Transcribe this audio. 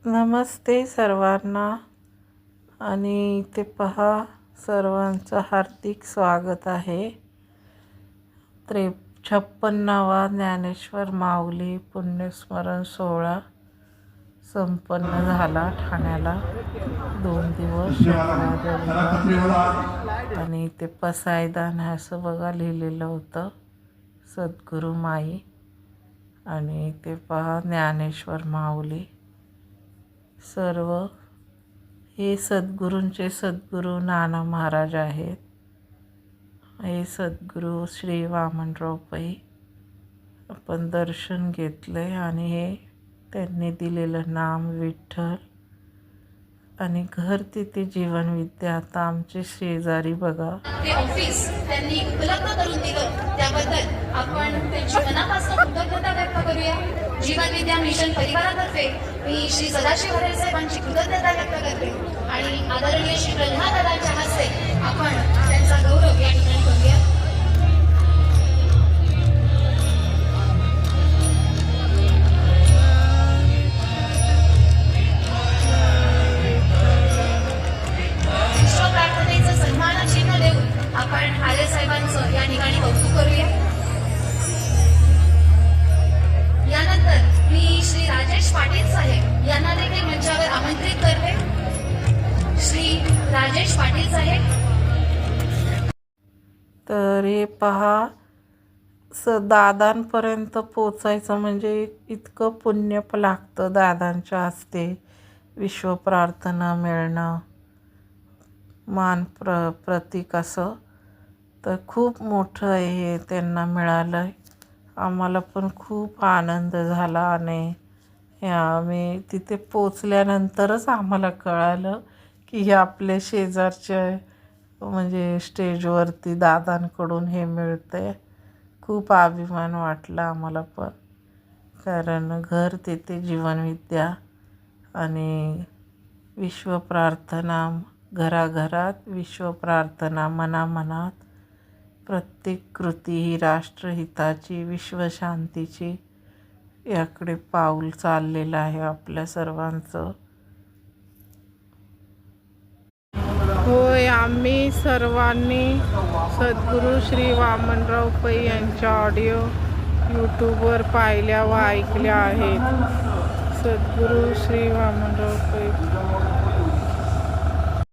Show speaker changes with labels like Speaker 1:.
Speaker 1: नमस्ते सर्वांना. आणि इथे पहा, सर्वांचं हार्दिक स्वागत आहे. 56वा ज्ञानेश्वर माऊली पुण्यस्मरण सोहळा संपन्न झाला ठाण्याला. 2 दिवस आणि ते पसायदान असं बघा लिहिलेलं होतं, सद्गुरू माई. आणि ते पहा, ज्ञानेश्वर माऊली. सर्व हे सद्गुरूंचे सद्गुरू नाना महाराज आहेत. हे सद्गुरू श्री वामनराव पै. आपण दर्शन घेतलंय आणि हे त्यांनी दिलेलं नाम विठ्ठल. आणि घर तिथे जीवनविद्या. आता आमचे शेजारी बघा,
Speaker 2: ते ऑफिस त्यांनी उपलब्ध करून दिलं, त्याबद्दल आपण त्यांची मनापासून कृतज्ञता व्यक्त करूया. जीवनविद्या मिशन परिवारातर्फे मी श्री सदाशिव हरे साहेबांची कृतज्ञता व्यक्त करते आणि आदरणीय श्री प्रल्हाद दादांच्या हस्ते आपण त्यांचा गौरव या ठिकाणी करूया. प्रार्थनेचं सन्मान चिन्ह देऊन आपण आर्य साहेबांचं या ठिकाणी कौतुक करूया. यानंतर मी श्री राजेश पाटील साहेब यांना देखील मंचावर आमंत्रित करते. श्री राजेश पाटील साहेब.
Speaker 1: तर हे पहा, दादांपर्यंत पोचायचं म्हणजे इतकं पुण्य लागतं. दादांच्या हस्ते विश्वप्रार्थना मिळणं, मान प्रतीक असं, तर खूप मोठं हे त्यांना मिळालं आहे. आम्हाला पण खूप आनंद झाला. आणि आम्ही तिथे पोचल्यानंतरच आम्हाला कळालं की हे आपल्या शेजारचे म्हणजे स्टेजवरती दादांकडून हे मिळते. खूप अभिमान वाटला आम्हाला पण, कारण घर तिथे जीवनविद्या आणि विश्वप्रार्थना, घराघरात विश्वप्रार्थना, मनामनात प्रत्येक कृती ही राष्ट्रहिताची, विश्वशांतीची याकडे पाऊल चाललेलं आहे आपल्या सर्वांचं. होय, आम्ही सर्वांनी सद्गुरू श्री वामनराव पै यांच्या ऑडिओ यूट्यूबवर पाहिल्या व ऐकल्या आहेत. सद्गुरू श्री वामनराव पै.